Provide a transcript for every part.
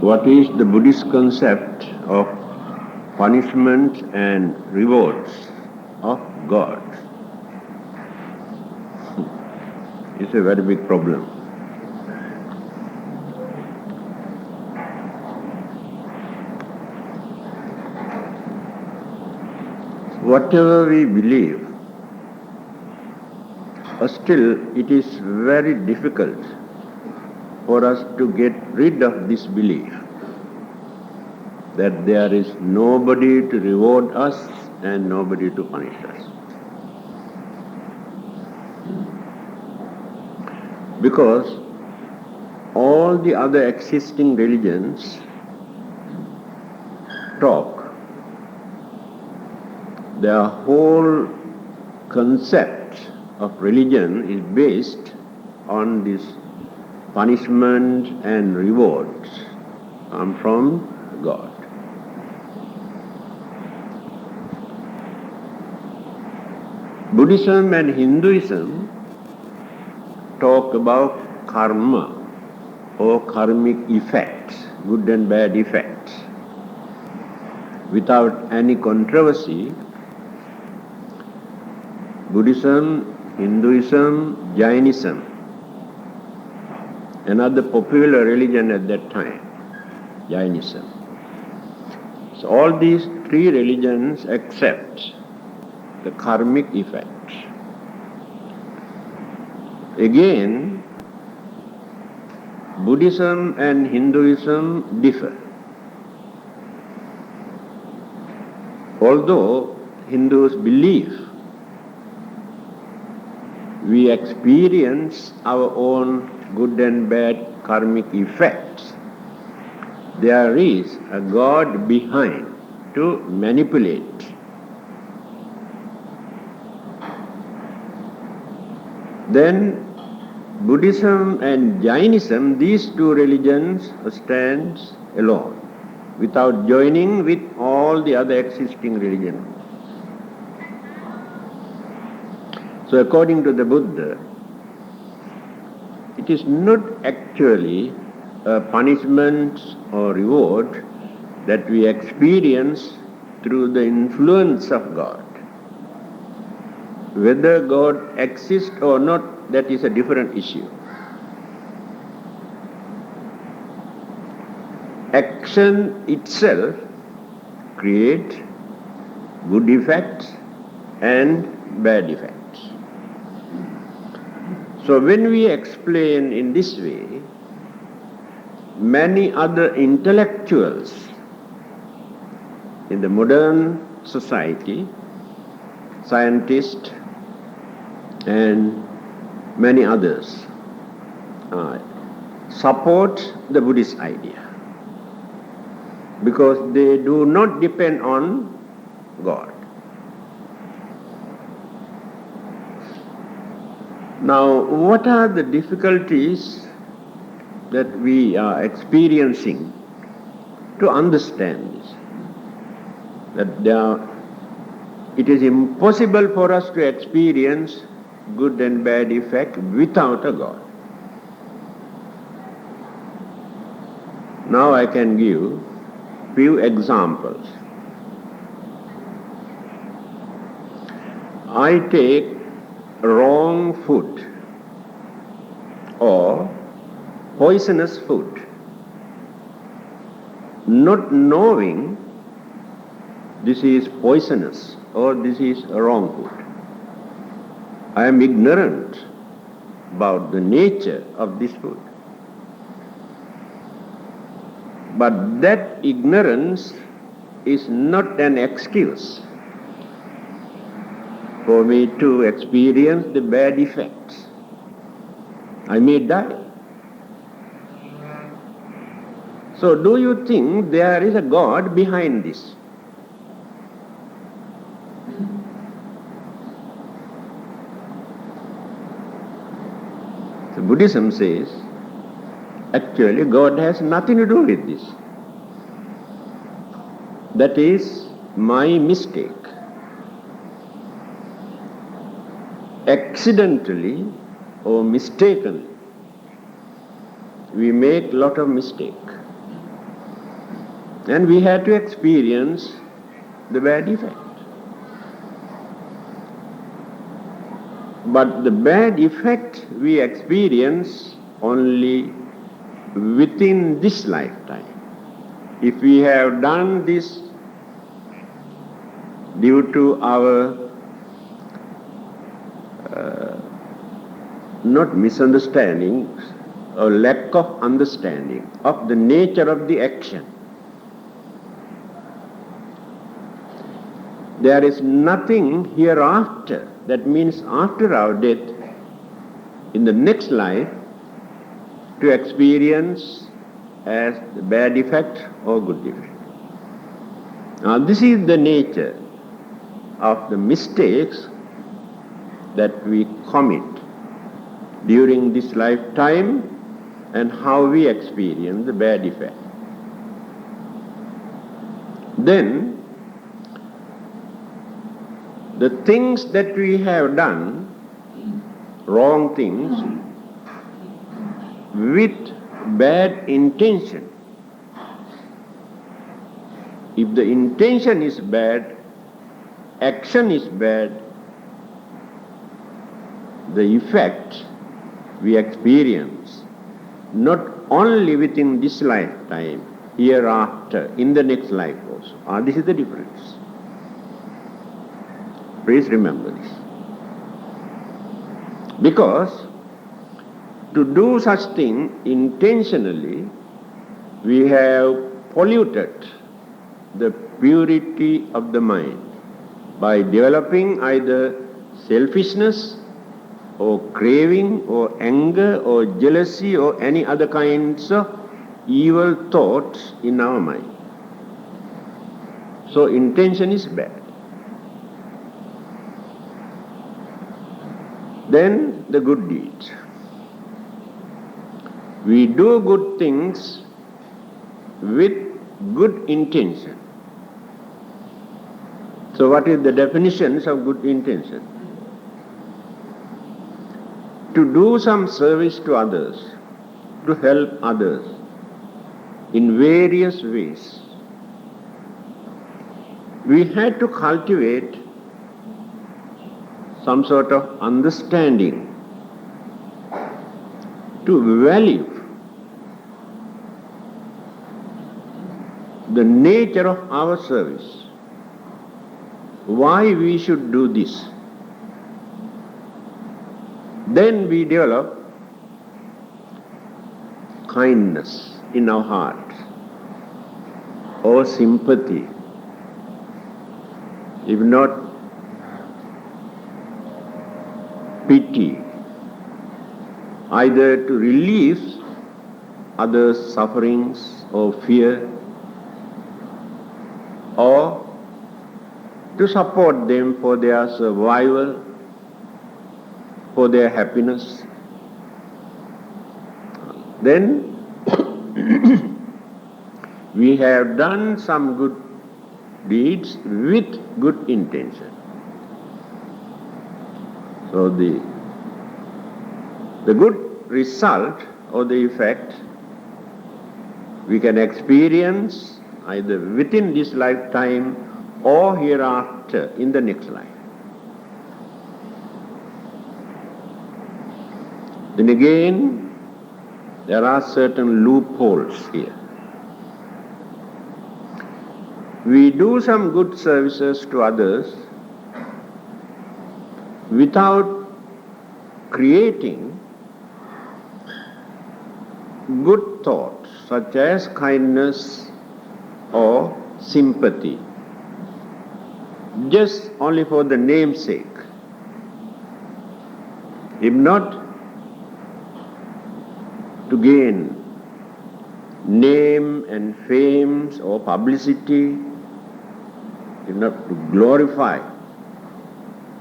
What is the Buddhist concept of punishment and rewards of God? It's a very big problem. Whatever we believe, still it is very difficult for us to get rid of this belief that there is nobody to reward us and nobody to punish us. Because all the other existing religions talk, their whole concept of religion is based on this punishment and rewards come from God. Buddhism and Hinduism talk about karma or karmic effects, good and bad effects. Without any controversy, Buddhism, Hinduism, Jainism, another popular religion at that time, Jainism. So all these three religions accept the karmic effects. Again, Buddhism and Hinduism differ. Although Hindus believe we experience our own good and bad karmic effects, there is a God behind to manipulate. Then Buddhism and Jainism, these two religions stand alone, without joining with all the other existing religions. So according to the Buddha, it is not actually a punishment or reward that we experience through the influence of God. Whether God exists or not, that is a different issue. Action itself creates good effects and bad effects. So when we explain in this way, many other intellectuals in the modern society, scientists and many others, support the Buddhist idea because they do not depend on God. Now, what are the difficulties that we are experiencing to understand this? That it is impossible for us to experience good and bad effect without a God. Now I can give few examples. I take wrong food or poisonous food, not knowing this is poisonous or this is wrong food. I am ignorant about the nature of this food. But that ignorance is not an excuse for me to experience the bad effects. I may die. So do you think there is a God behind this? So Buddhism says, actually God has nothing to do with this. That is my mistake. Accidentally or mistakenly, we make a lot of mistake. And we had to experience the bad effect. But the bad effect we experience only within this lifetime. If we have done this due to our not misunderstandings or lack of understanding of the nature of the action, there is nothing hereafter, that means after our death, in the next life, to experience as the bad effect or good effect. Now this is the nature of the mistakes that we commit during this lifetime and how we experience the bad effect. Then the things that we have done, wrong things, with bad intention. If the intention is bad, action is bad, the effect we experience not only within this lifetime, hereafter, in the next life also. This is the difference. Please remember this. Because to do such thing intentionally, we have polluted the purity of the mind by developing either selfishness or craving or anger or jealousy or any other kinds of evil thoughts in our mind. So intention is bad. Then the good deeds. We do good things with good intention. So what is the definitions of good intention? To do some service to others, to help others in various ways. We had to cultivate some sort of understanding to value the nature of our service, why we should do this. Then we develop kindness in our heart or sympathy, if not pity, either to relieve others' sufferings or fear, or to support them for their survival, for their happiness. Then we have done some good deeds with good intention. So the good result or the effect we can experience either within this lifetime or hereafter in the next life. Then again, there are certain loopholes here. We do some good services to others without creating good thoughts such as kindness or sympathy, just only for the namesake. If not to gain name and fame or publicity, if not to glorify,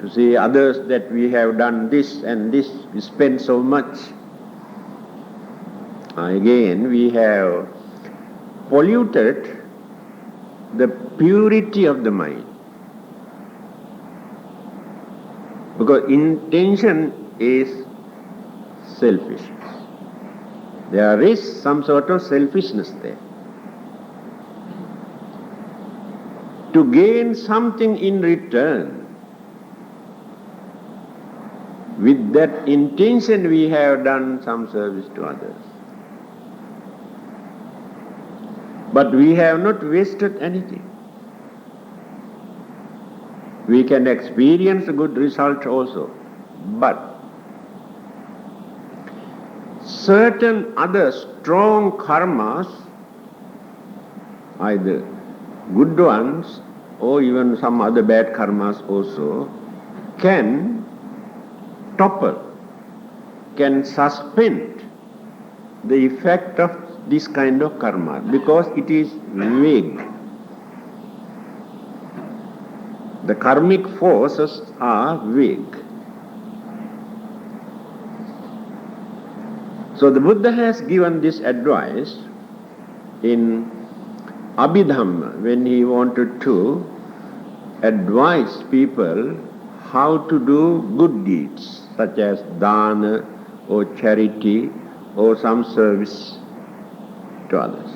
to say others that we have done this and this, we spend so much. Again, we have polluted the purity of the mind. Because intention is selfishness. There is some sort of selfishness there. to gain something in return. With that intention we have done some service to others. But we have not wasted anything. We can experience a good result also. But certain other strong karmas, either good ones or even some other bad karmas also, can topple, can suspend the effect of this kind of karma because it is vague. The karmic forces are vague. So the Buddha has given this advice in Abhidhamma when he wanted to advise people how to do good deeds such as dana or charity or some service to others.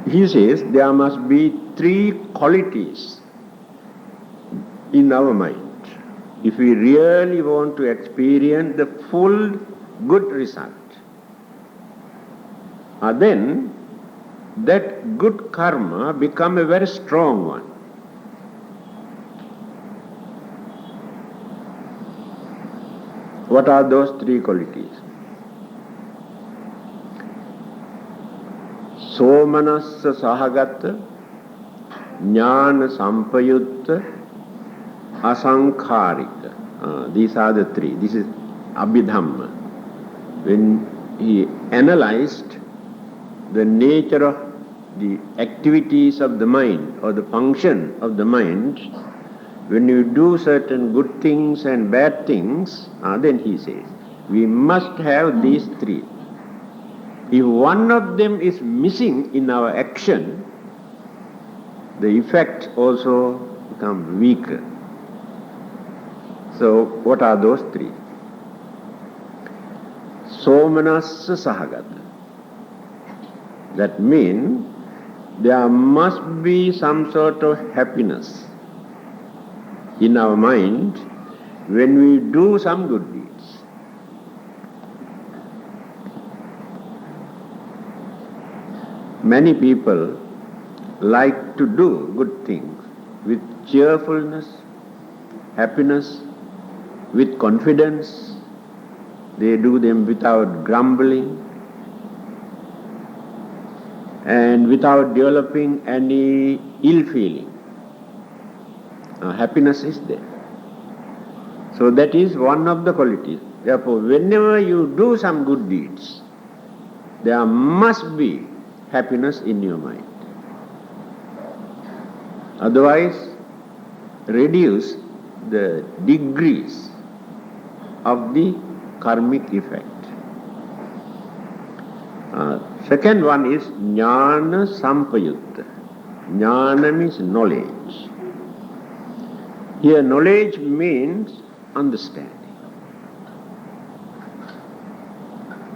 He says there must be 3 qualities in our mind if we really want to experience the full good result. Then that good karma become a very strong one. What are those 3 qualities? Somanassa sahagata, jnana sampayutta, asankharika. These are the 3. This is Abhidhamma. When he analyzed the nature of the activities of the mind or the function of the mind, when you do certain good things and bad things, then he says, we must have these 3. If one of them is missing in our action, the effect also becomes weaker. So what are those 3? Somanassa sahagata. That means there must be some sort of happiness in our mind when we do some good deeds. Many people like to do good things with cheerfulness, happiness, with confidence. They do them without grumbling and without developing any ill feeling. Happiness is there. So that is one of the qualities. Therefore, whenever you do some good deeds, there must be happiness in your mind. Otherwise, reduce the degrees of the karmic effect. Second one is jnana sampayutta. Jnana means knowledge. Here knowledge means understanding.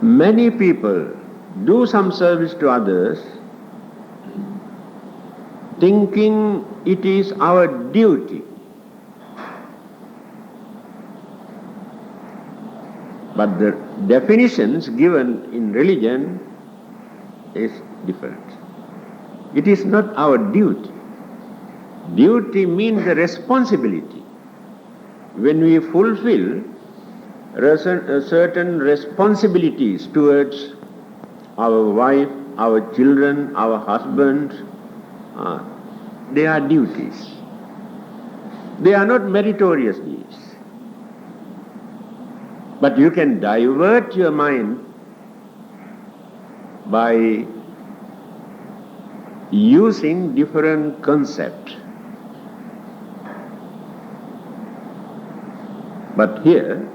Many people do some service to others thinking it is our duty. But the definitions given in religion is different. It is not our duty. Duty means the responsibility. When we fulfill certain responsibilities towards our wife, our children, our husband, they are duties. They are not meritorious deeds. But you can divert your mind by using different concepts. But here,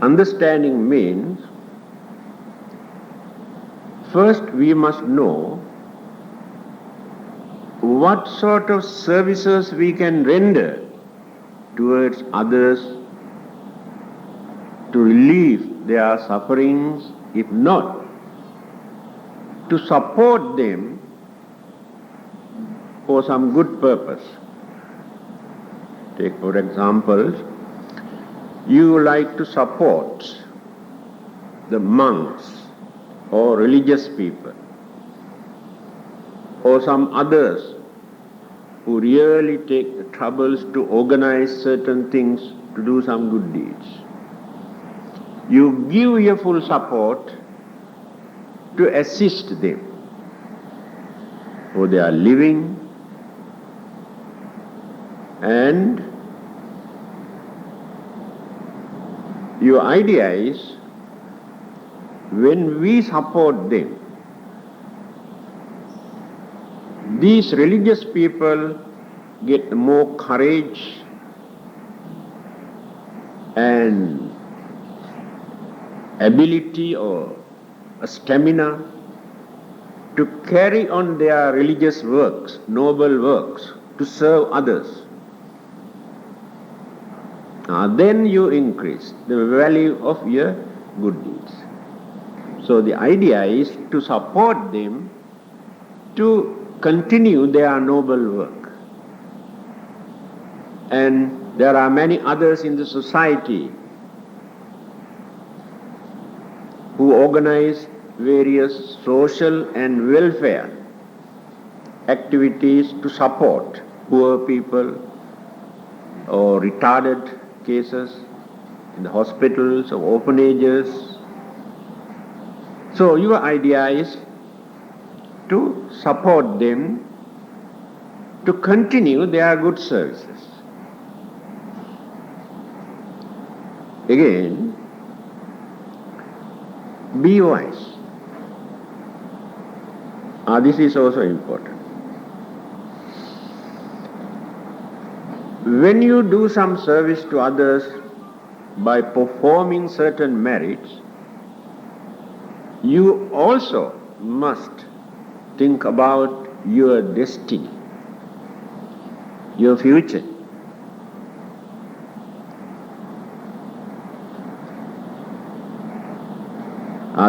understanding means first we must know what sort of services we can render towards others to relieve their sufferings, if not, to support them for some good purpose. Take for example, you like to support the monks or religious people or some others who really take the troubles to organize certain things to do some good deeds. You give your full support to assist them for their living, and your idea is when we support them, these religious people get more courage and ability or a stamina to carry on their religious works, noble works, to serve others. Then you increase the value of your good deeds. So the idea is to support them to continue their noble work. And there are many others in the society who organize various social and welfare activities to support poor people or retarded cases in the hospitals or orphanages. So your idea is to support them to continue their good services. Again, be wise. This is also important. When you do some service to others by performing certain merits, you also must think about your destiny, your future.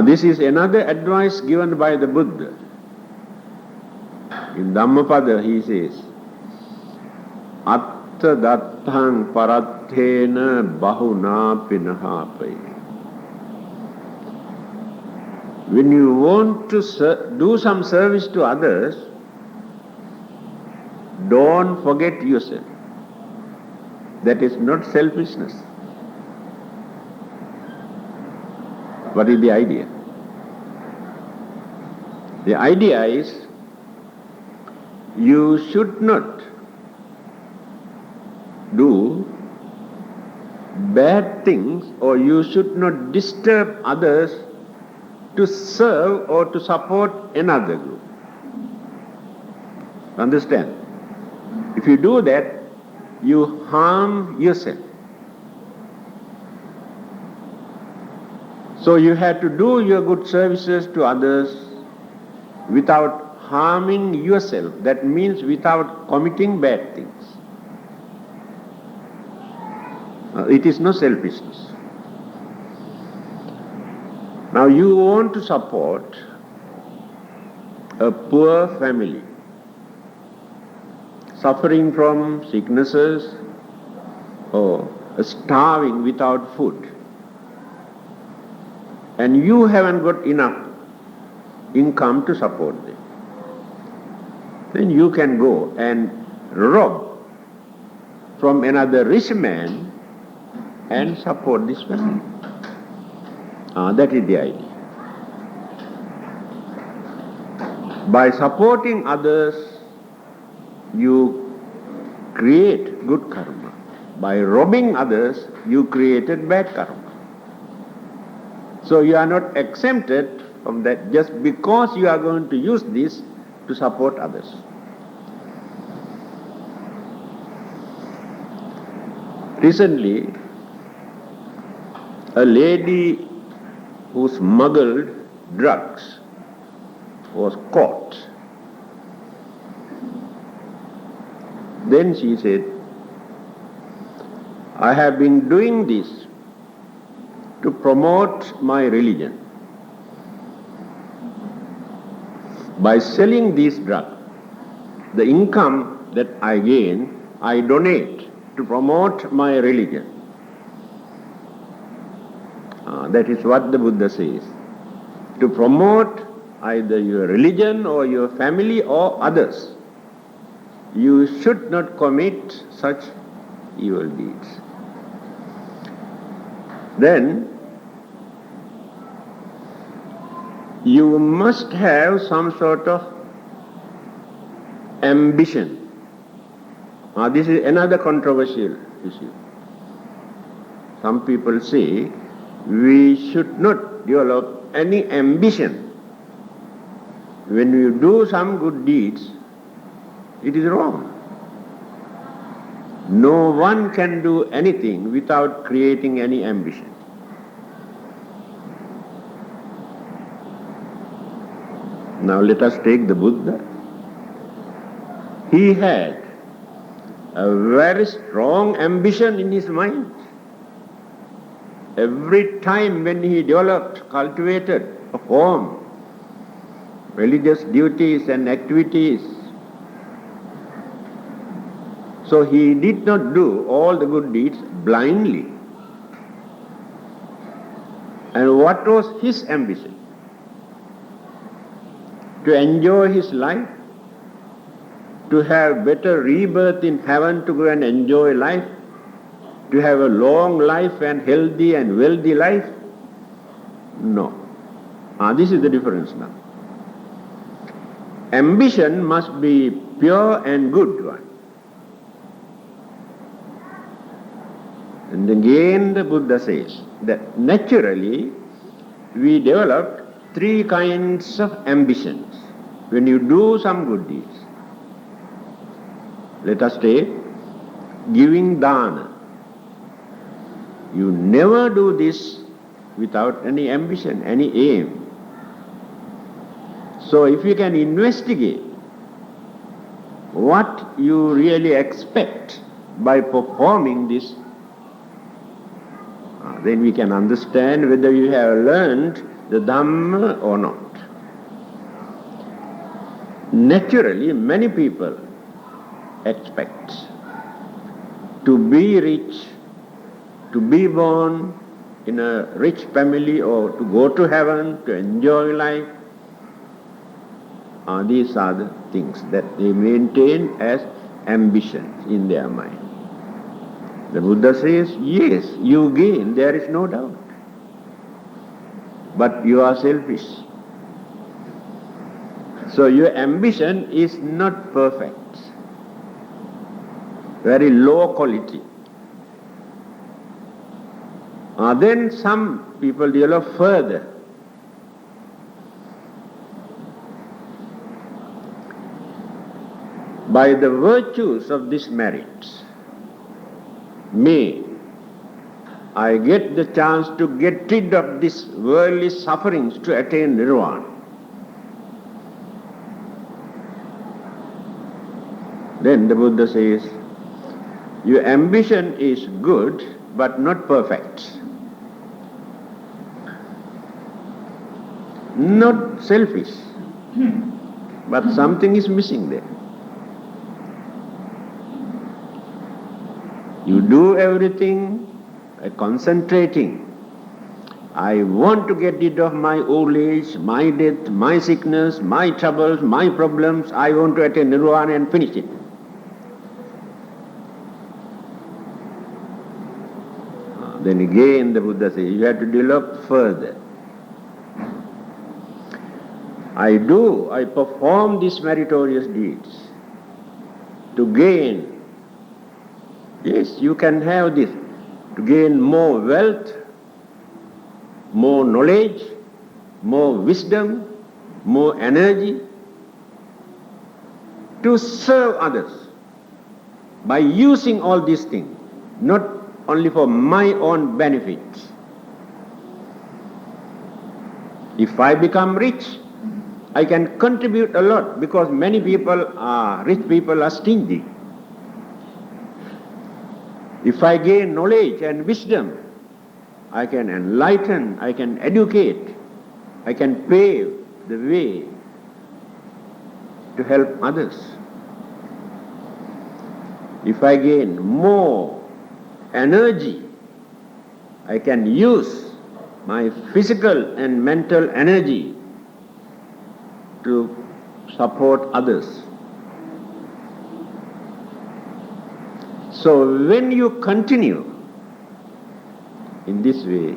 This is another advice given by the Buddha. In Dhammapada he says, Atta datthaṃ parattena bahunā pinahāpaye. When you want to do some service to others, don't forget yourself. That is not selfishness. What is the idea? The idea is you should not do bad things, or you should not disturb others to serve or to support another group. Understand? If you do that, you harm yourself. So you have to do your good services to others without harming yourself. That means without committing bad things. It is no selfishness. Now you want to support a poor family suffering from sicknesses or starving without food, and you haven't got enough income to support them. Then you can go and rob from another rich man and support this family. That is the idea. By supporting others, you create good karma. By robbing others, you created bad karma. So you are not exempted from that just because you are going to use this to support others. Recently, a lady who smuggled drugs was caught. Then she said, I have been doing this to promote my religion. By selling these drugs, The income that I gain, I donate to promote my religion. That is what the Buddha says. To promote either your religion or your family or others, you should not commit such evil deeds. Then you must have some sort of ambition. This is another controversial issue. Some people say we should not develop any ambition. When you do some good deeds, it is wrong. No one can do anything without creating any ambition. Now let us take the Buddha. He had a very strong ambition in his mind. Every time when he developed, cultivated, performed religious duties and activities, so he did not do all the good deeds blindly. And what was his ambition? To enjoy his life, to have better rebirth in heaven, to go and enjoy life, to have a long life and healthy and wealthy life? No. This is the difference now. Ambition must be pure and good one. And again the Buddha says that naturally we develop three kinds of ambitions when you do some good deeds. Let us take giving dana. You never do this without any ambition, any aim. So if you can investigate what you really expect by performing this, then we can understand whether you have learned the Dhamma or not. Naturally, many people expect to be rich, to be born in a rich family, or to go to heaven, to enjoy life. These are the things that they maintain as ambitions in their mind. The Buddha says, yes, you gain, there is no doubt. But you are selfish. So your ambition is not perfect. Very low quality. Then some people develop further. By the virtues of this merit, may I get the chance to get rid of these worldly sufferings to attain nirvana. Then the Buddha says, your ambition is good but not perfect. Not selfish, but something is missing there. You do everything by concentrating. I want to get rid of my old age, my death, my sickness, my troubles, my problems. I want to attain nirvana and finish it. Then again the Buddha says, you have to develop further. I perform these meritorious deeds to gain. Yes, you can have this, to gain more wealth, more knowledge, more wisdom, more energy, to serve others by using all these things, not only for my own benefit. If I become rich, I can contribute a lot, because many people rich people are stingy. If I gain knowledge and wisdom, I can enlighten, I can educate, I can pave the way to help others. If I gain more energy, I can use my physical and mental energy to support others. So when you continue in this way,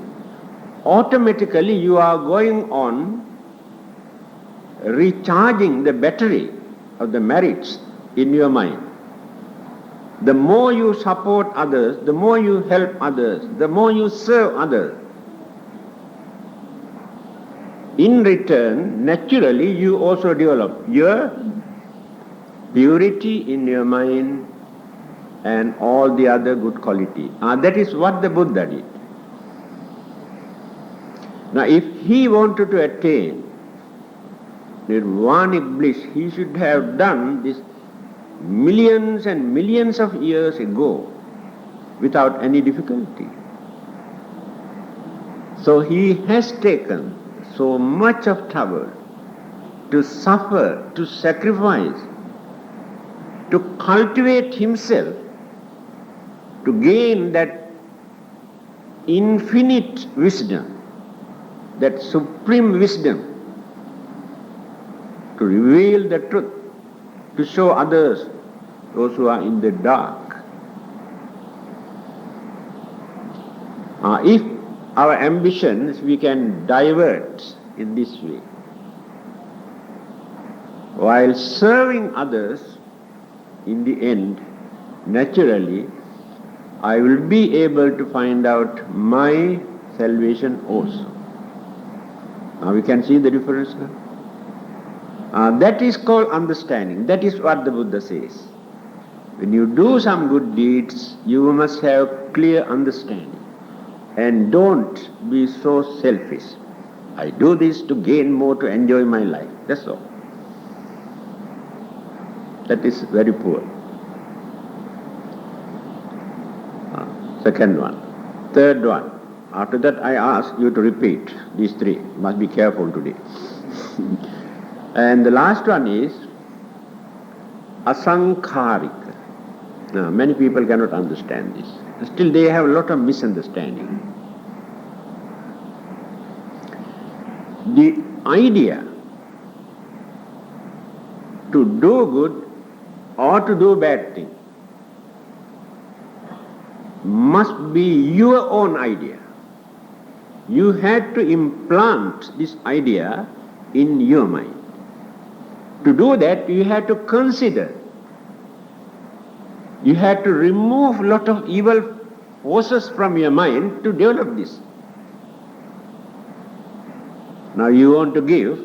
automatically you are going on recharging the battery of the merits in your mind. The more you support others, the more you help others, the more you serve others. In return, naturally you also develop your purity in your mind and all the other good qualities. That is what the Buddha did. Now if he wanted to attain nirvanic bliss, he should have done this millions and millions of years ago without any difficulty. So he has taken so much of trouble to suffer, to sacrifice, to cultivate himself, to gain that infinite wisdom, that supreme wisdom, to reveal the truth, to show others, those who are in the dark. If our ambitions we can divert in this way, while serving others, in the end, naturally, I will be able to find out my salvation also. Now we can see the difference now. That is called understanding. That is what the Buddha says. When you do some good deeds, you must have clear understanding. And don't be so selfish. I do this to gain more, to enjoy my life. That's all. That is very poor. Second one. Third one. After that I ask you to repeat these three. Must be careful today. And the last one is asankharika. Now, many people cannot understand this. Still they have a lot of misunderstanding. The idea to do good or to do bad thing must be your own idea. You had to implant this idea in your mind. To do that, you had to consider. You had to remove a lot of evil forces from your mind to develop this. Now you want to give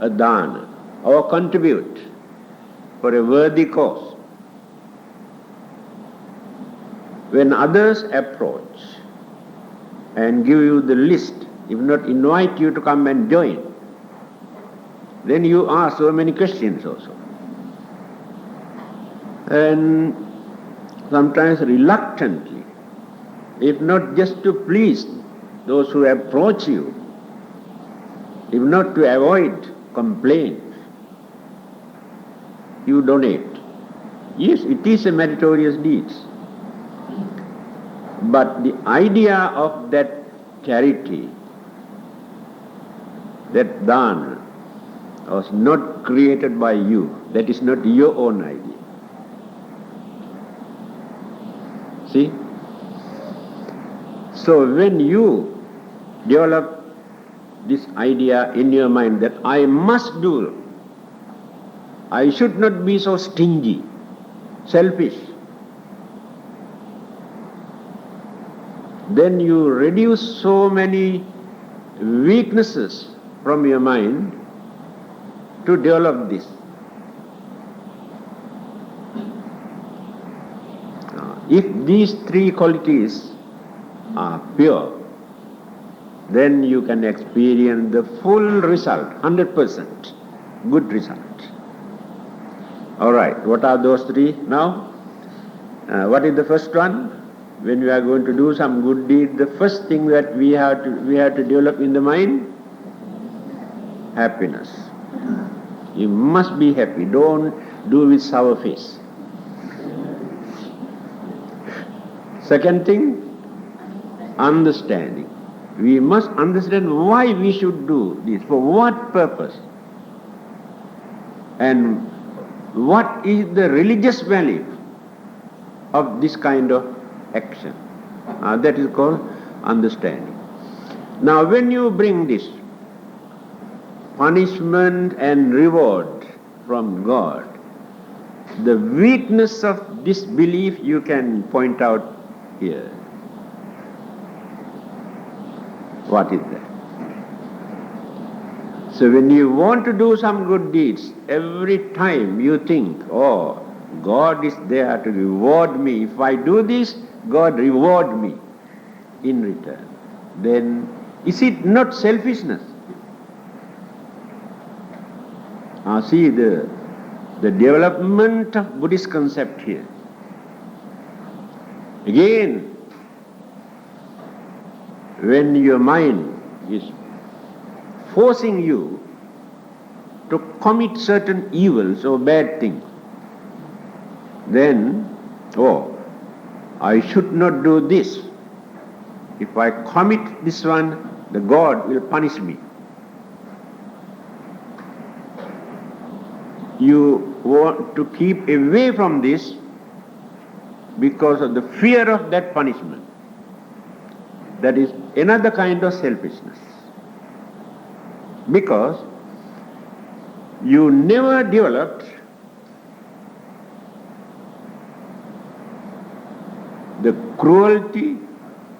a dana or contribute for a worthy cause. When others approach and give you the list, if not invite you to come and join, then you ask so many questions also. And sometimes reluctantly, if not just to please those who approach you, if not to avoid complaint, you donate. Yes, it is a meritorious deed. But the idea of that charity, that dana, was not created by you. That is not your own idea. See? So when you develop this idea in your mind that I must do, I should not be so stingy, selfish, then you reduce so many weaknesses from your mind to develop this. If these three qualities are pure, then you can experience the full result, 100% good result. Alright, what are those three now? What is the first one? When we are going to do some good deed, the first thing that we have to develop in the mind, happiness. You must be happy. Don't do with sour face. Second thing, understanding. We must understand why we should do this, for what purpose, and what is the religious value of this kind of action. That is called understanding. Now when you bring this punishment and reward from God, the weakness of this belief you can point out here. What is that? So when you want to do some good deeds, every time you think, oh, God is there to reward me. If I do this, God reward me in return. Then is it not selfishness? See the development of Buddhist concept here. Again, when your mind is forcing you to commit certain evils or bad things, then, oh, I should not do this. If I commit this one, the God will punish me. You want to keep away from this because of the fear of that punishment. That is another kind of selfishness. Because you never developed the cruelty,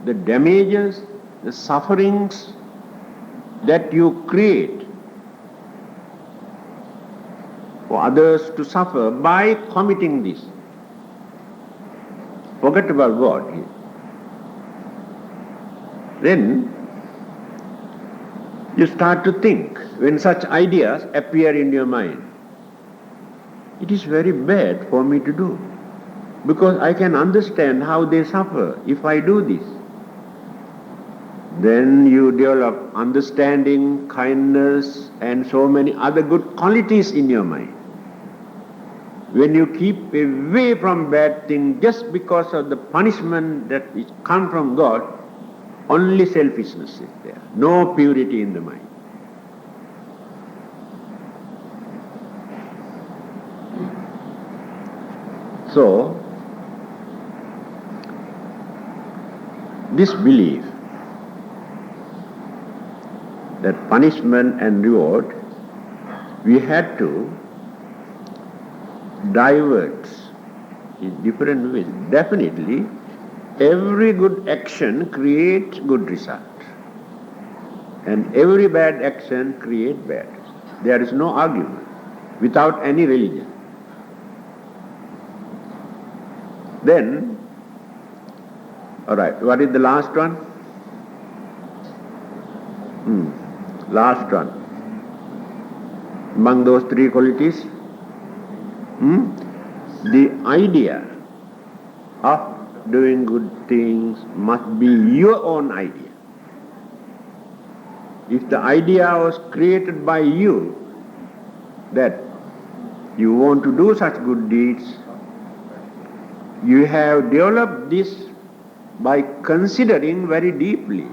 the damages, the sufferings that you create for others to suffer by committing this. Forget about God here. Then you start to think, when such ideas appear in your mind, it is very bad for me to do, because I can understand how they suffer if I do this. Then you develop understanding, kindness, and so many other good qualities in your mind. When you keep away from bad things just because of the punishment that is come from God, only selfishness is there, no purity in the mind. So, this belief that punishment and reward, we had to divert in different ways. Definitely, every good action creates good result, and every bad action creates bad. There is no argument without any religion. Then, all right, what is the last one? Last one. Among those three qualities, the idea of doing good things must be your own idea. If the idea was created by you that you want to do such good deeds, you have developed this by considering very deeply.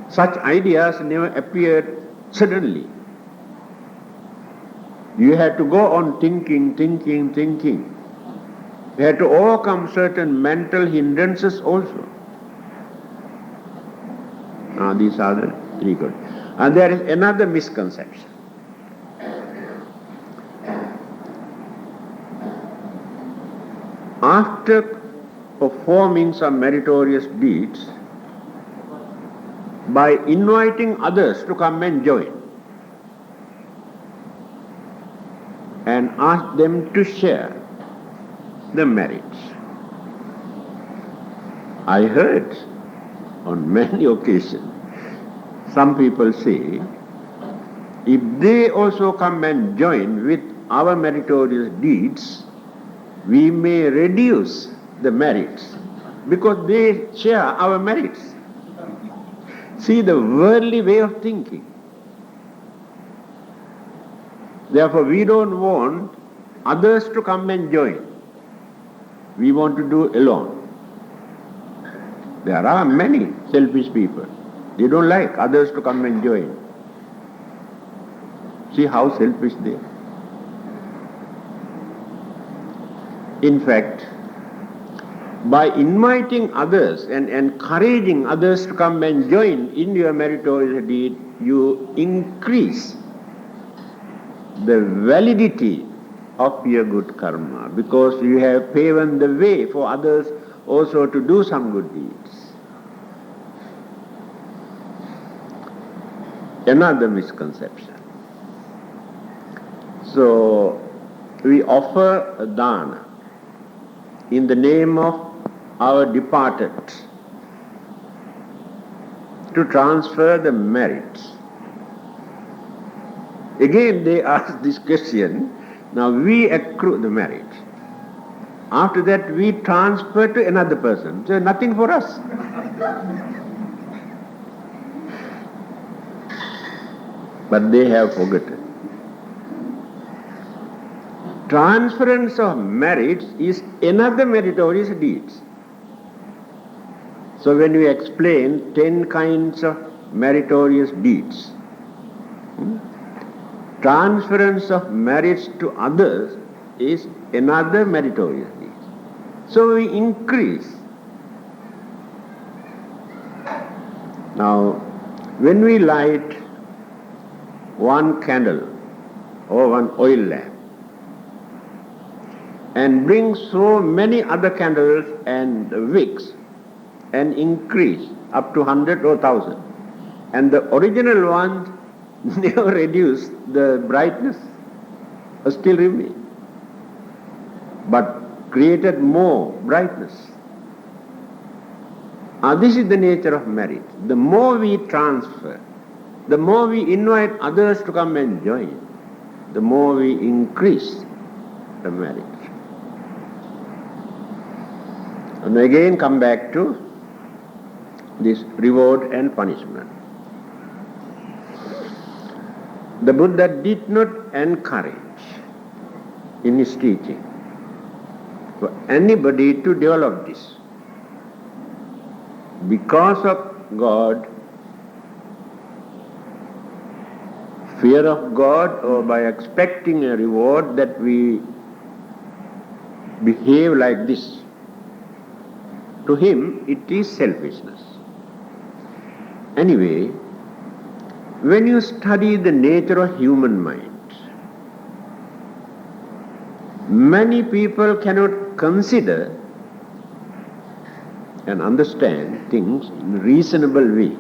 Such ideas never appeared suddenly. You had to go on thinking. You had to overcome certain mental hindrances also. These are the three good. And there is another misconception. After performing some meritorious deeds, by inviting others to come and join and ask them to share the merits. I heard on many occasions some people say, if they also come and join with our meritorious deeds, we may reduce the merits because they share our merits. See the worldly way of thinking. Therefore, we don't want others to come and join. We want to do alone. There are many selfish people. They don't like others to come and join. See how selfish they are. In fact, by inviting others and encouraging others to come and join in your meritorious deed, you increase the validity of your good karma, because you have paved the way for others also to do some good deeds. Another misconception. So, we offer a dana in the name of our departed to transfer the merits. Again they ask this question, now we accrue the merit. After that we transfer to another person, so nothing for us. But they have forgotten. Transference of merits is another meritorious deeds. So when we explain 10 kinds of meritorious deeds, transference of merits to others is another meritorious deed. So we increase. Now, when we light one candle or one oil lamp and bring so many other candles and wicks and increase up to 100 or 1,000, and the original ones never reduce the brightness, still remain, but created more brightness. This is the nature of merit. The more we transfer, the more we invite others to come and join, the more we increase the merit. And again come back to this reward and punishment. The Buddha did not encourage in his teaching for anybody to develop this. Because of God, fear of God, or by expecting a reward, that we behave like this. To him, it is selfishness. Anyway, when you study the nature of human mind, many people cannot consider and understand things in a reasonable way,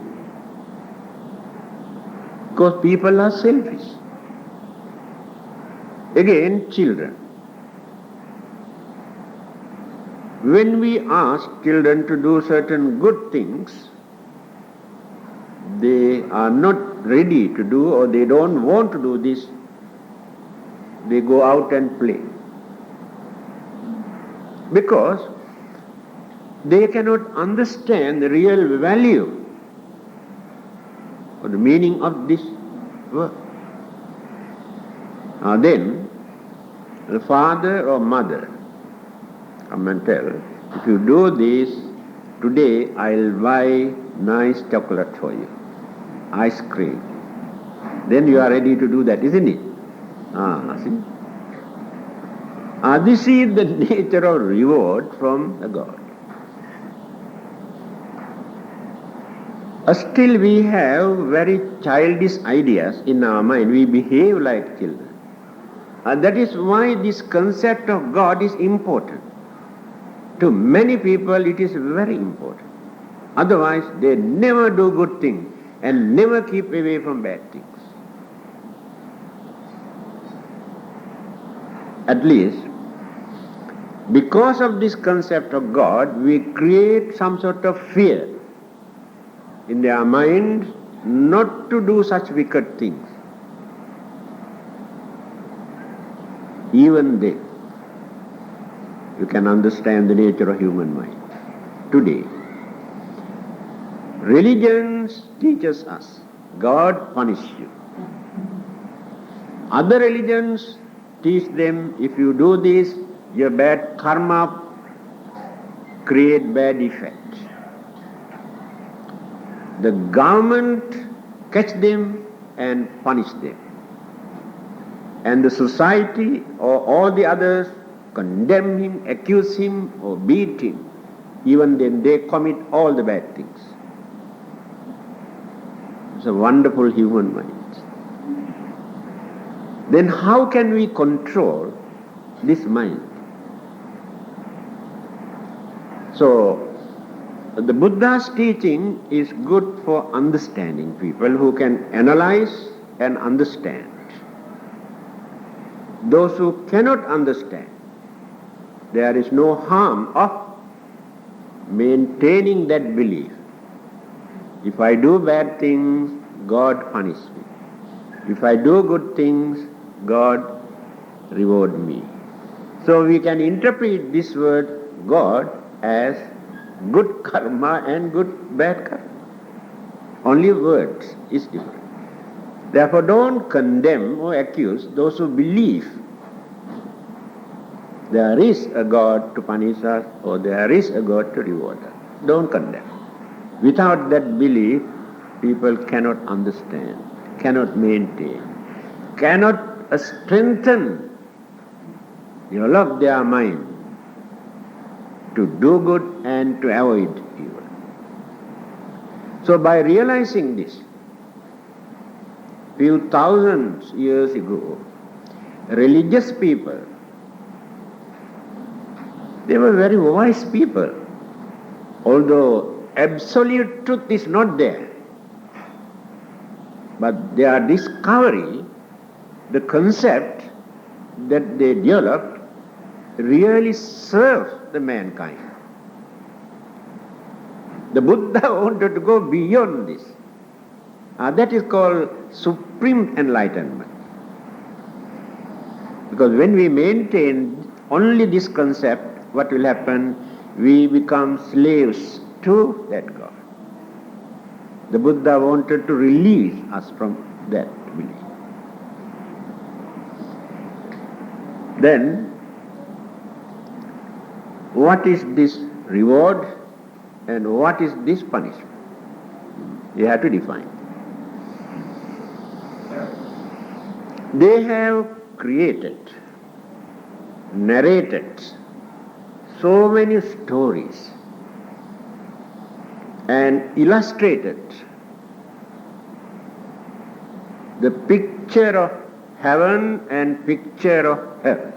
because people are selfish. Again, children. When we ask children to do certain good things, they are not ready to do, or they don't want to do this, they go out and play. Because they cannot understand the real value or the meaning of this work. Then the father or mother come and tell, if you do this, today I'll buy nice chocolate for you, ice cream. Then you are ready to do that, isn't it? See? This is the nature of reward from the God. Still we have very childish ideas in our mind. We behave like children. That is why this concept of God is important. To many people it is very important. Otherwise they never do good things and never keep away from bad things. At least, because of this concept of God, we create some sort of fear in their mind not to do such wicked things. Even then, you can understand the nature of human mind. Today, religions teaches us, God punishes you. Other religions teach them, if you do this, your bad karma create bad effects. the government catch them and punish them. And the society or all the others condemn him, accuse him or beat him. Even then they commit all the bad things. It's a wonderful human mind. Then how can we control this mind? So, the Buddha's teaching is good for understanding people who can analyze and understand. Those who cannot understand, there is no harm of maintaining that belief. If I do bad things, God punishes me. If I do good things, God reward me. So we can interpret this word God as good karma and bad karma. Only words is different. Therefore don't condemn or accuse those who believe there is a God to punish us or there is a God to reward us. Don't condemn. Without that belief, people cannot understand, cannot maintain, cannot strengthen, develop their mind to do good and to avoid evil. So by realizing this, few thousand years ago, religious people, they were very wise people. Although absolute truth is not there, but their discovery, the concept that they developed, really served the mankind. The Buddha wanted to go beyond this. That is called supreme enlightenment. Because when we maintain only this concept, what will happen? We become slaves to that God. The Buddha wanted to release us from that belief. Then, what is this reward and what is this punishment? You have to define. They have created, narrated so many stories and illustrated the picture of heaven and picture of hell.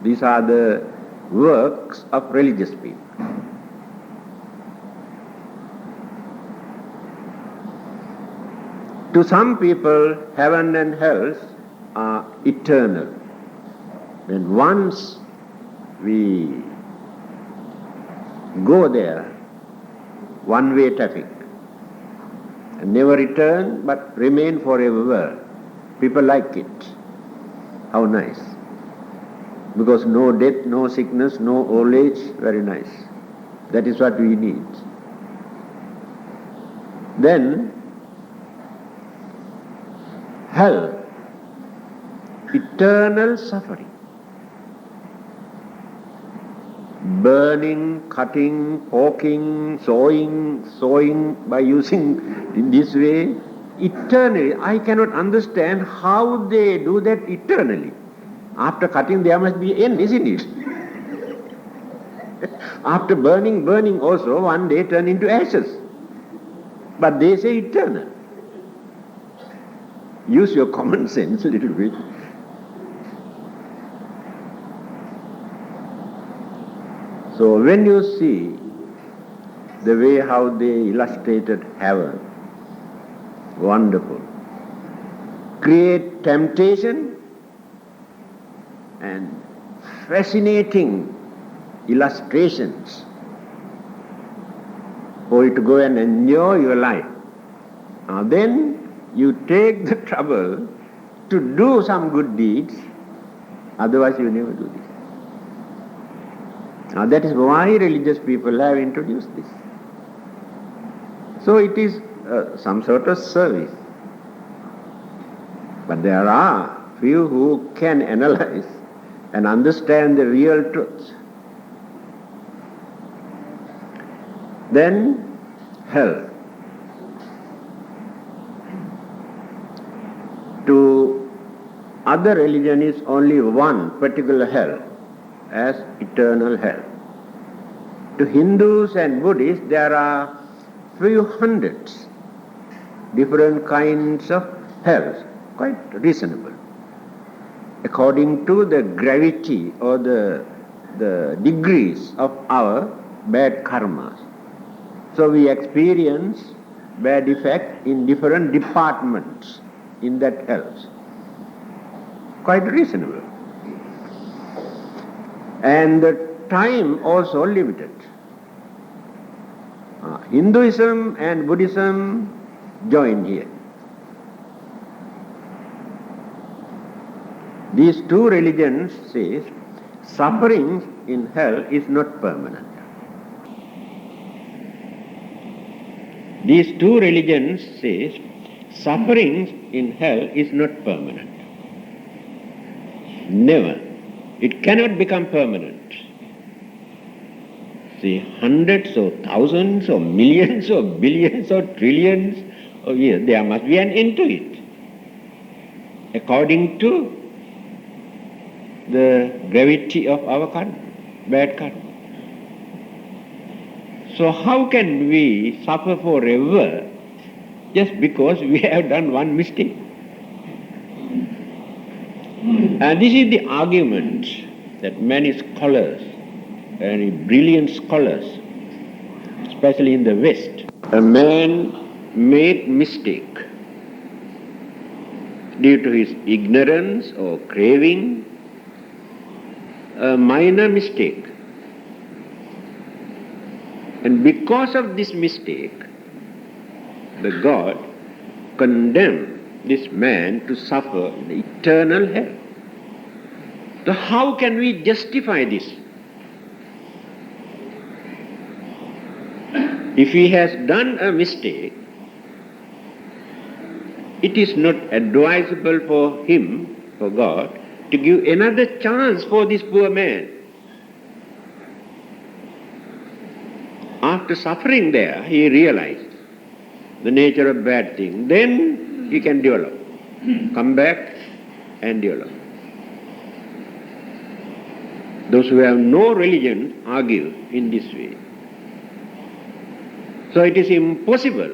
These are the works of religious people. To some people, heaven and hell are eternal. When once we go there, one-way traffic, and never return but remain forever. People like it. How nice. Because no death, no sickness, no old age, very nice. That is what we need. Then, hell, eternal suffering. Burning, cutting, poking, sewing by using in this way, eternally. I cannot understand how they do that eternally. After cutting there must be end, isn't it? After burning also, one day turn into ashes. But they say eternal. Use your common sense a little bit. So when you see the way how they illustrated heaven, wonderful. Create temptation and fascinating illustrations for you to go and enjoy your life. Now then you take the trouble to do some good deeds, otherwise you never do this. Now that is why religious people have introduced this. So it is some sort of service. But there are few who can analyze and understand the real truth. Then hell. other religion is only one particular hell as eternal hell. To Hindus and Buddhists, there are few hundreds different kinds of hells, quite reasonable, according to the gravity or the degrees of our bad karmas. So we experience bad effect in different departments in that hells. Quite reasonable. And the time also limited. Hinduism and Buddhism join here. These two religions say suffering in hell is not permanent. These two religions say suffering in hell is not permanent. Never. It cannot become permanent. See, hundreds or thousands or millions or billions or trillions of years, there must be an end to it, according to the gravity of our karma, bad karma. So how can we suffer forever just because we have done one mistake? And this is the argument that many scholars, very brilliant scholars, especially in the West, a man made mistake due to his ignorance or craving, a minor mistake. And because of this mistake, the God condemned this man to suffer the eternal hell. So how can we justify this? If he has done a mistake, it is not advisable for him, for God, to give another chance for this poor man. After suffering there, he realized the nature of bad thing. Then he can develop, come back and develop. Those who have no religion argue in this way. So it is impossible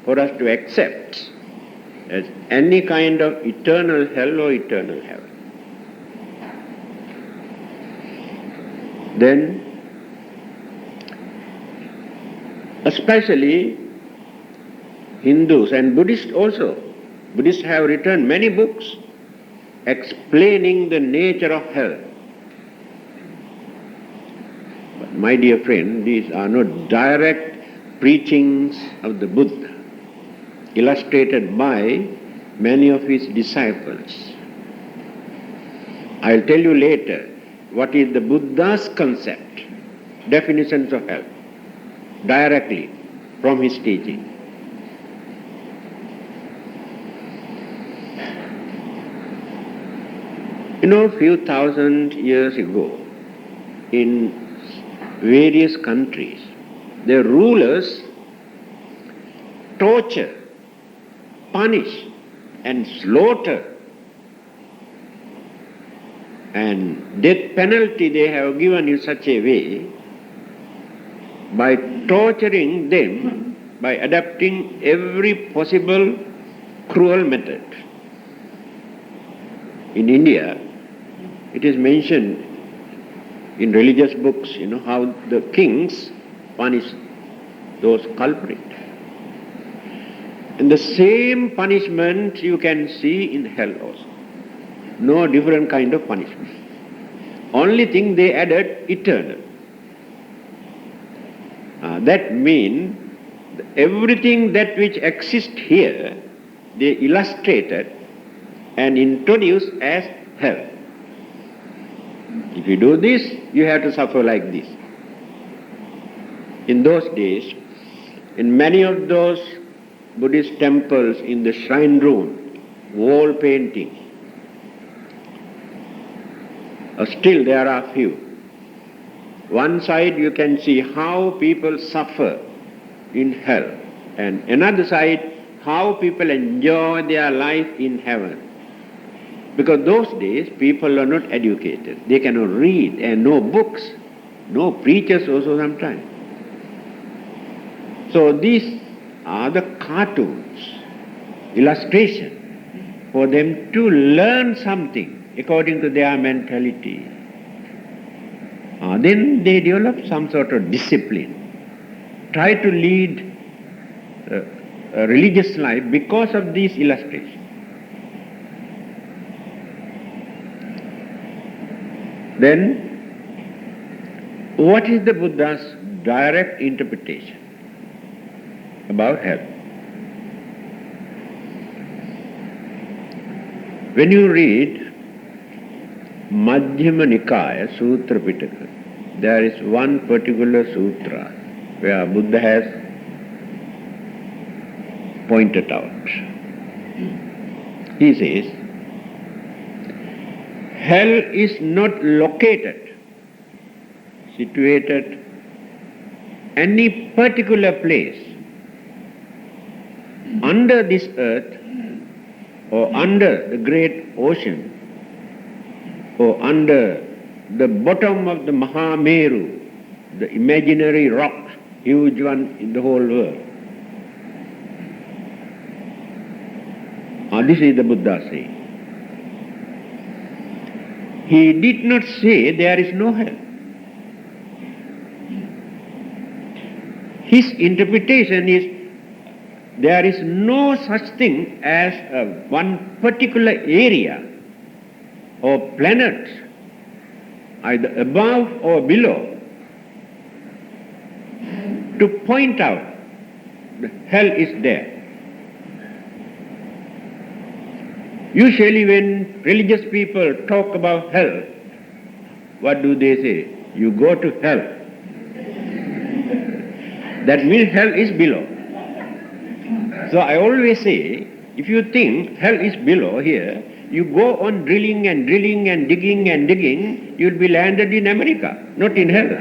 for us to accept as any kind of eternal hell or eternal heaven. Then, especially Hindus and Buddhists also, Buddhists have written many books explaining the nature of hell. But my dear friend, these are not direct preachings of the Buddha, illustrated by many of his disciples. I'll tell you later what is the Buddha's concept, definitions of hell, directly from his teaching. You know, a few thousand years ago, in various countries, the rulers torture, punish, and slaughter, and death penalty they have given in such a way by torturing them, by adopting every possible cruel method. In India, it is mentioned in religious books, how the kings punish those culprits. And the same punishment you can see in hell also. No different kind of punishment. Only thing they added, eternal. That means everything that which exists here, they illustrated and introduced as hell. If you do this, you have to suffer like this. In those days, in many of those Buddhist temples, in the shrine room, wall painting, still there are few. One side you can see how people suffer in hell, and another side how people enjoy their life in heaven. Because those days people are not educated. They cannot read and no books, no preachers also sometimes. So these are the cartoons, illustration, for them to learn something according to their mentality. Then they develop some sort of discipline, try to lead a religious life because of these illustrations. Then, what is the Buddha's direct interpretation about hell? When you read Madhyama Nikaya Sutra Pitaka, there is one particular sutra where Buddha has pointed out. He says, hell is not located, situated any particular place under this earth or under the great ocean or under the bottom of the Mahameru, the imaginary rock, huge one in the whole world. This is the Buddha saying. He did not say there is no hell. His interpretation is there is no such thing as one particular area or planet, either above or below, to point out that hell is there. Usually when religious people talk about hell, what do they say? You go to hell. That means hell is below. So I always say, if you think hell is below here, you go on drilling and drilling and digging, you'll be landed in America, not in hell,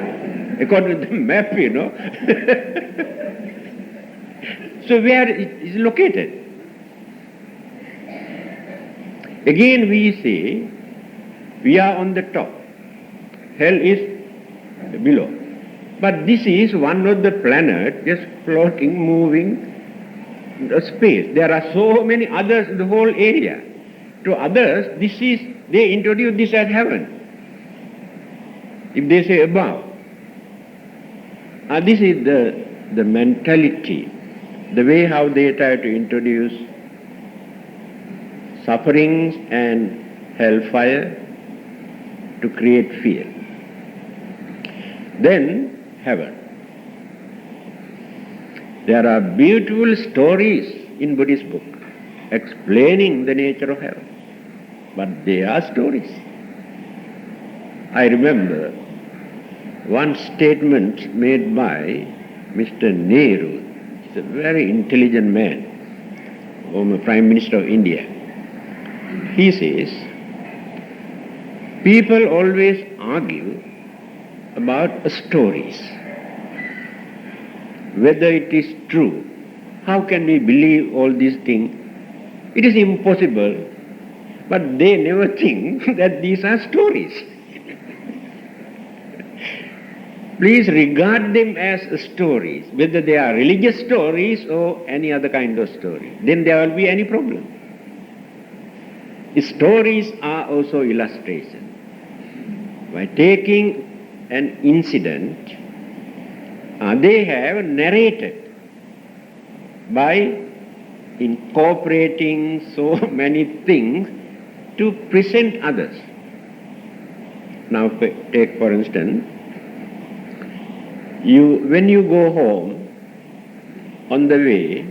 according to the map, you know. So where it is located? Again we say, we are on the top, hell is below. But this is one of the planets just floating, moving the space. There are so many others in the whole area. To others, they introduce this as heaven. If they say above. This is the mentality, the way how they try to introduce sufferings and hellfire to create fear. Then heaven. There are beautiful stories in Buddhist book explaining the nature of hell, but they are stories. I remember one statement made by Mr. Nehru. He's a very intelligent man, former Prime Minister of India. He says, people always argue about stories, whether it is true. How can we believe all these things? It is impossible, but they never think that these are stories. Please regard them as stories, whether they are religious stories or any other kind of story. Then there will be any problem. Stories are also illustration. By taking an incident, they have narrated by incorporating so many things to present others. Now take for instance, when you go home, on the way,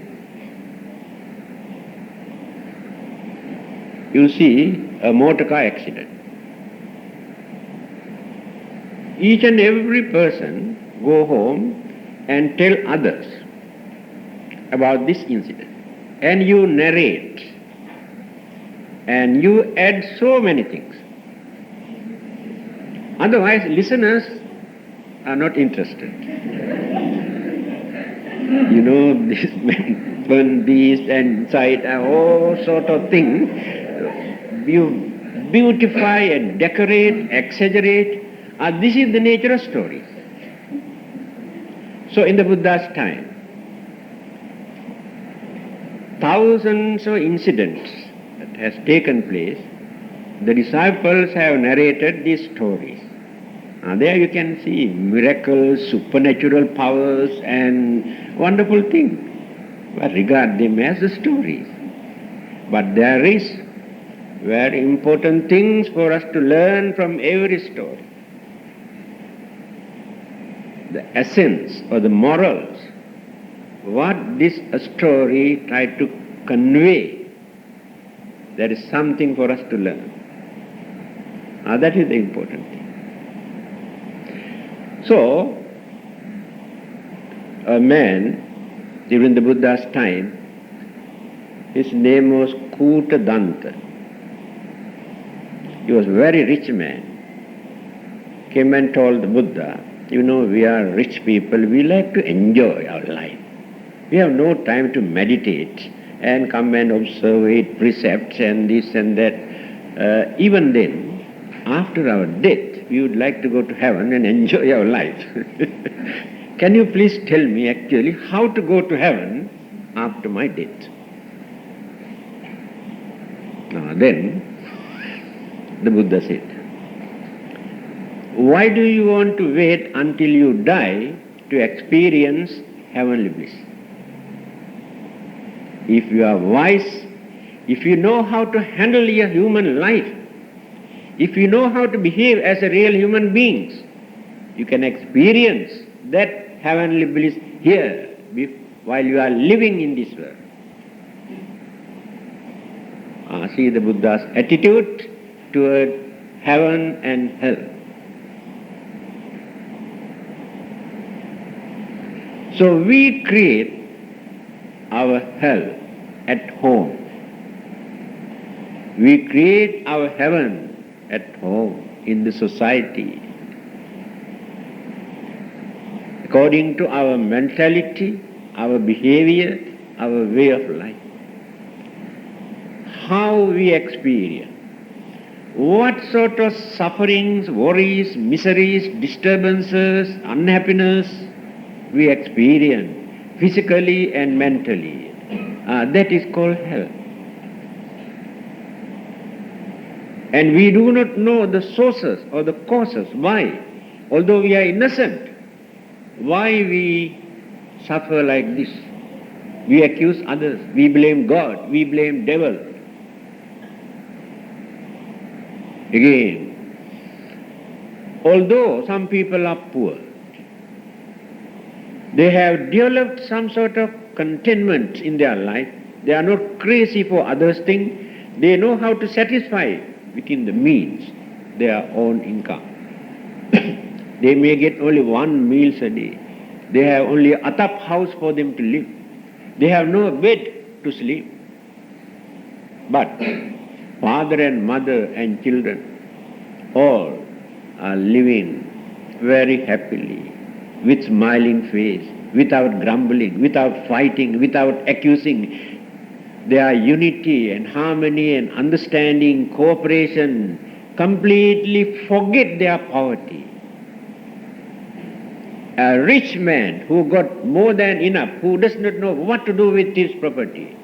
you see a motor car accident. Each and every person go home and tell others about this incident. And you narrate. And you add so many things. Otherwise, listeners are not interested. You know, this man burned this and inside all sort of things. You beautify and decorate, exaggerate. This is the nature of stories. So in the Buddha's time, thousands of incidents that has taken place, the disciples have narrated these stories. There you can see miracles, supernatural powers and wonderful things. But regard them as the stories. But there is very important things for us to learn from every story. The essence or the morals, what this story tried to convey, there is something for us to learn. That is the important thing. So, a man during the Buddha's time, his name was Kutadanta. He was a very rich man. Came and told the Buddha, you know, we are rich people, we like to enjoy our life. We have no time to meditate and come and observe 8 precepts and this and that. Even then, after our death, we would like to go to heaven and enjoy our life. Can you please tell me actually how to go to heaven after my death? Then the Buddha said, why do you want to wait until you die to experience heavenly bliss? If you are wise, if you know how to handle your human life, if you know how to behave as a real human beings, you can experience that heavenly bliss here while you are living in this world. See the Buddha's attitude toward heaven and hell. So we create our hell at home. We create our heaven at home, in the society, according to our mentality, our behavior, our way of life. How we experience, what sort of sufferings, worries, miseries, disturbances, unhappiness we experience physically and mentally. That is called hell. And we do not know the sources or the causes why, although we are innocent, why we suffer like this. We accuse others, we blame God, we blame devil. Again, although some people are poor, they have developed some sort of contentment in their life. They are not crazy for others' things. They know how to satisfy within the means their own income. They may get only 1 meal a day. They have only a atap house for them to live. They have no bed to sleep. But father and mother and children all are living very happily, with smiling face, without grumbling, without fighting, without accusing. Their unity and harmony and understanding, cooperation, completely forget their poverty. A rich man who got more than enough, who does not know what to do with his property,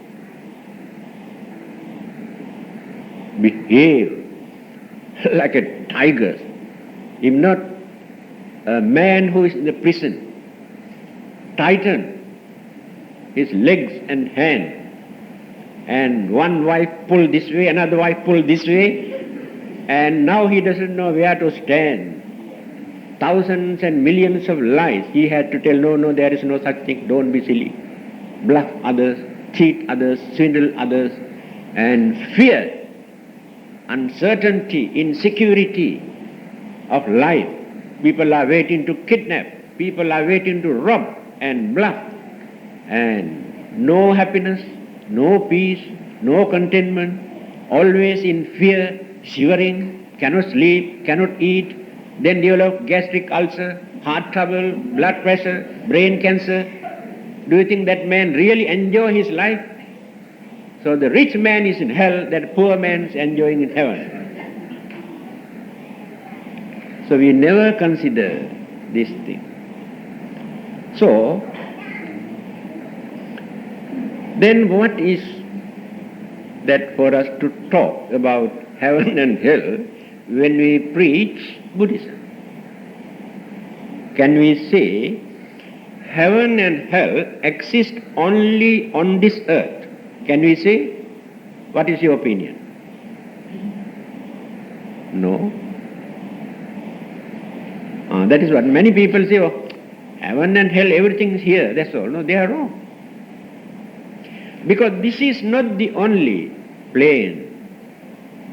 behave like a tiger, if not a man who is in the prison, tighten his legs and hands, and one wife pull this way, another wife pull this way, and now he doesn't know where to stand. Thousands and millions of lies he had to tell, no, there is no such thing, don't be silly. Bluff others, cheat others, swindle others, and fear, uncertainty, insecurity of life. People are waiting to kidnap, people are waiting to rob and bluff, and no happiness, no peace, no contentment, always in fear, shivering, cannot sleep, cannot eat, then develop gastric ulcer, heart trouble, blood pressure, brain cancer. Do you think that man really enjoy his life? So the rich man is in hell, that poor man is enjoying in heaven. So we never consider this thing. So, then what is that for us to talk about heaven and hell when we preach Buddhism? Can we say heaven and hell exist only on this earth? Can we say? What is your opinion? No. That is what many people say, oh, heaven and hell, everything is here, that's all. No, they are wrong. Because this is not the only plane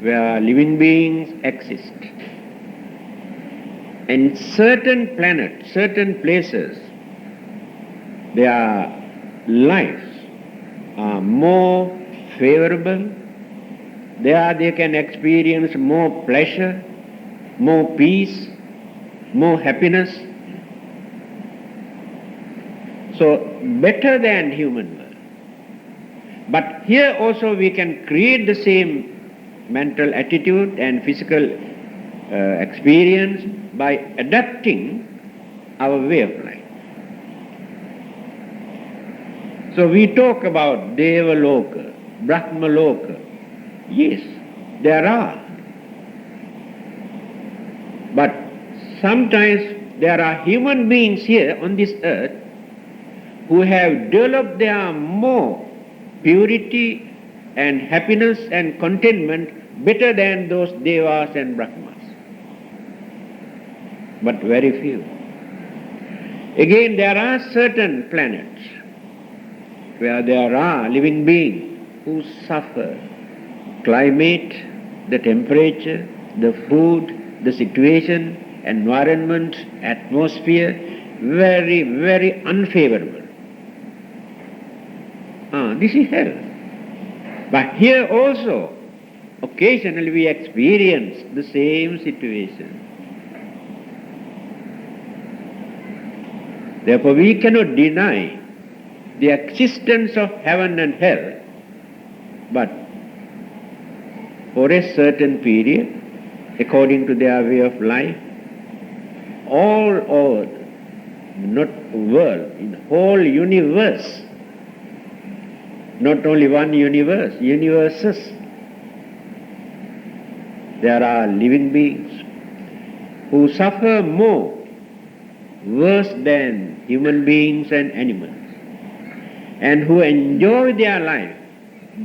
where living beings exist. In certain planets, certain places, their lives are more favorable. There they can experience more pleasure, more peace, more happiness. So better than human world. But here also we can create the same mental attitude and physical experience by adapting our way of life. So we talk about Devaloka, Brahmaloka. Yes, there are. But sometimes there are human beings here on this earth who have developed their more purity and happiness and contentment better than those Devas and Brahmas. But very few. Again, there are certain planets where there are living beings who suffer climate, the temperature, the food, the situation, environment, atmosphere, very, very unfavorable. This is hell. But here also, occasionally we experience the same situation. Therefore, we cannot deny the existence of heaven and hell, but for a certain period, according to their way of life, all over, not world, in whole universe, not only one universe, universes, there are living beings who suffer more, worse than human beings and animals, and who enjoy their life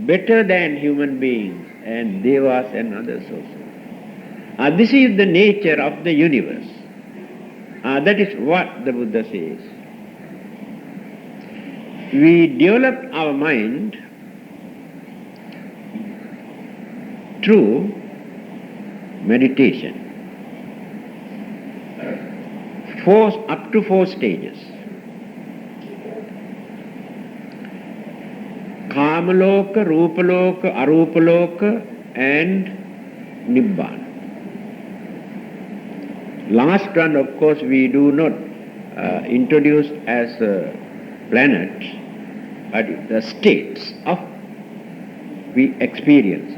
better than human beings and devas and others also. This is the nature of the universe. That is what the Buddha says. We develop our mind through meditation. Up to 4 stages. Kamaloka, Rupaloka, Arupaloka and Nibbana. Last one, of course, we do not introduce as a planet, but the states of we experience.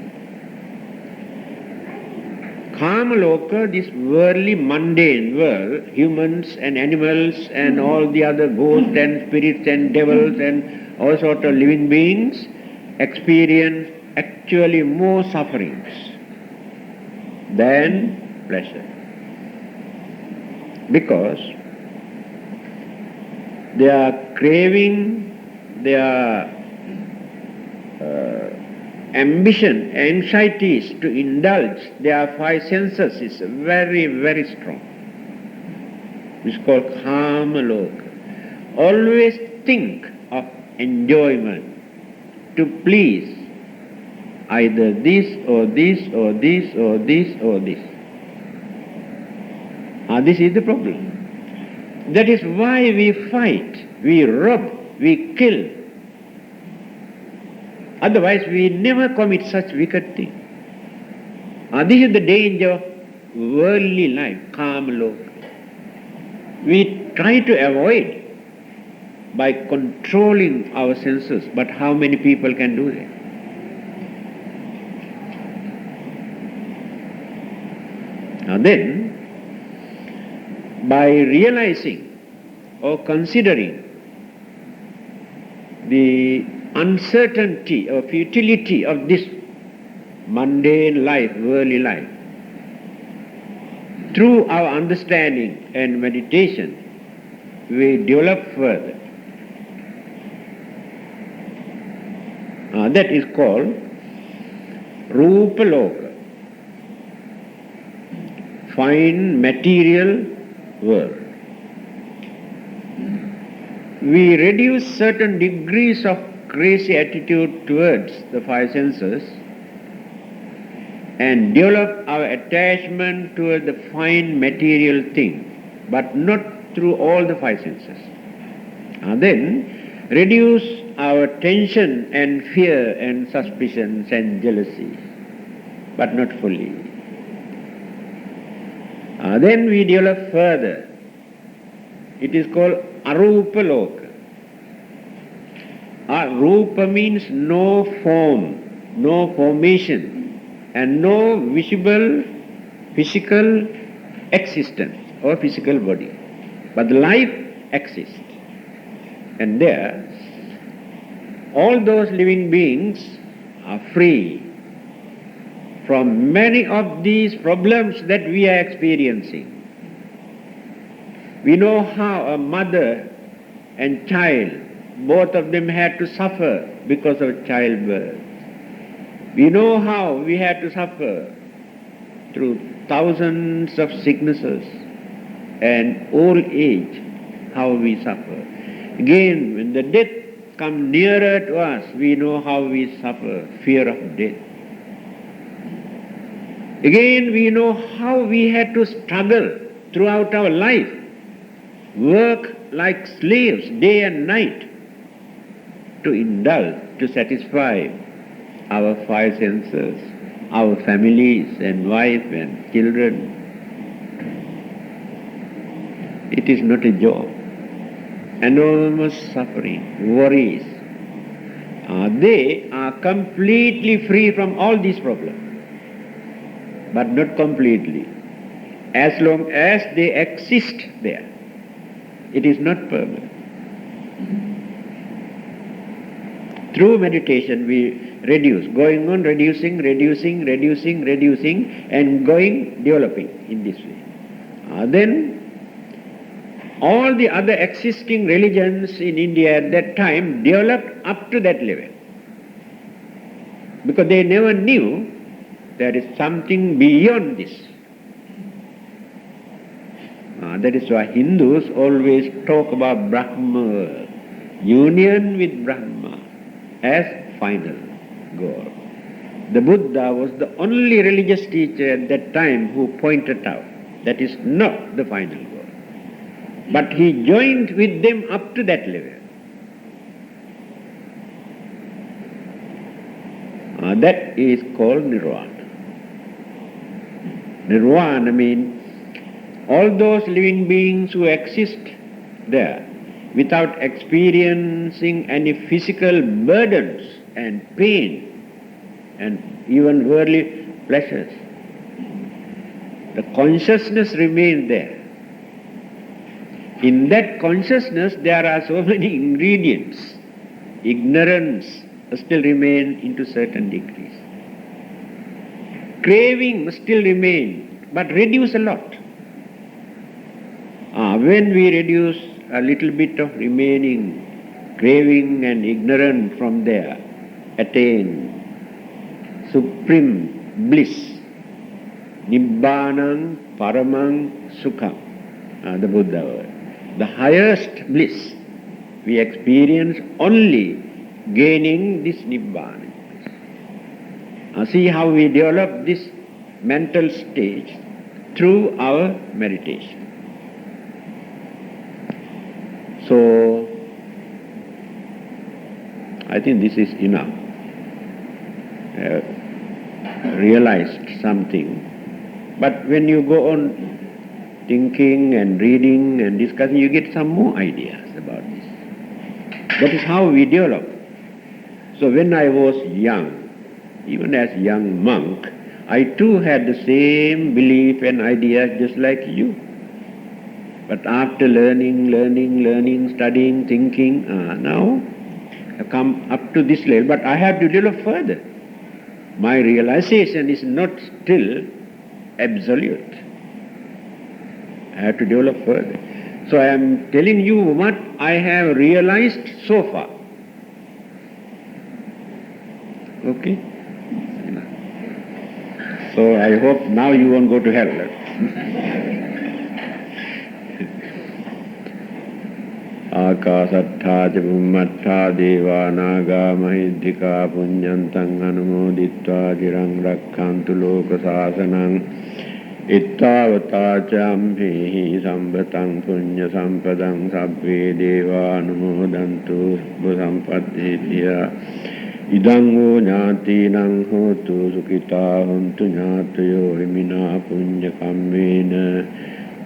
Kamaloka, this worldly mundane world, humans and animals and all the other ghosts and spirits and devils and all sorts of living beings experience actually more sufferings than pleasure. Because their craving, their ambition, anxieties to indulge their 5 senses is very, very strong. It's called Kamaloka. Always think of enjoyment to please either this or this or this or this or this. This is the problem. That is why we fight, we rob, we kill. Otherwise we never commit such wicked thing. This is the danger of worldly life, Kamaloka. We try to avoid by controlling our senses, but how many people can do that? Now then, by realizing or considering the uncertainty or futility of this mundane life, worldly life, through our understanding and meditation, we develop further. That is called Rupa Loka, fine material world. We reduce certain degrees of crazy attitude towards the five senses and develop our attachment toward the fine material thing, but not through all the five senses. Then reduce our tension and fear and suspicions and jealousy, but not fully. Then we develop further. It is called Arupa Loka. Rupa means no form, no formation, and no visible physical existence or physical body. But life exists. And there, all those living beings are free from many of these problems that we are experiencing. We know how a mother and child, both of them had to suffer because of childbirth. We know how we had to suffer through thousands of sicknesses and old age, how we suffer. Again, when the death comes nearer to us, we know how we suffer, fear of death. Again, we know how we had to struggle throughout our life, work like slaves day and night to indulge, to satisfy our five senses, our families and wife and children. It is not a job. Enormous suffering, worries. They are completely free from all these problems, but not completely. As long as they exist there, it is not permanent. Through meditation we reduce, going on reducing, and going developing in this way. Then all the other existing religions in India at that time developed up to that level, because they never knew there is something beyond this. That is why Hindus always talk about Brahma, union with Brahma as final goal. The Buddha was the only religious teacher at that time who pointed out that is not the final goal. But he joined with them up to that level. That is called Nirvana. Nirvana means all those living beings who exist there without experiencing any physical burdens and pain and even worldly pleasures. The consciousness remains there. In that consciousness there are so many ingredients. Ignorance still remains into certain degrees. Craving still remains, but reduce a lot. When we reduce a little bit of remaining craving and ignorance from there, attain supreme bliss, Nibbānaṃ Paramaṃ Sukham, the Buddha word. The highest bliss we experience only gaining this Nibbāna. See how we develop this mental stage through our meditation. So, I think this is enough. Realized something. But when you go on thinking and reading and discussing, you get some more ideas about this. That is how we develop. So when I was young, even as a young monk, I too had the same belief and ideas just like you. But after learning, studying, thinking, now I've come up to this level, but I have to develop further. My realization is not still absolute. I have to develop further. So I am telling you what I have realized so far. Okay? So I hope now you won't go to hell. Akasattha ca bhummattha deva naga mahiddhika punyantang anumodittva cirang rakkhantu loka sasanang ittavata ca amhihi sambhatang punya sampadang sabbe deva anumodantu sampatthitiya idang o jnatinang hotu sukhita hontu jnatayo himina punya kammena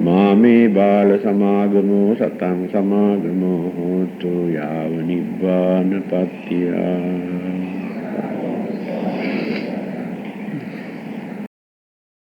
Mame bala samagamo satang samagamo hotu yava nibbana pattiya.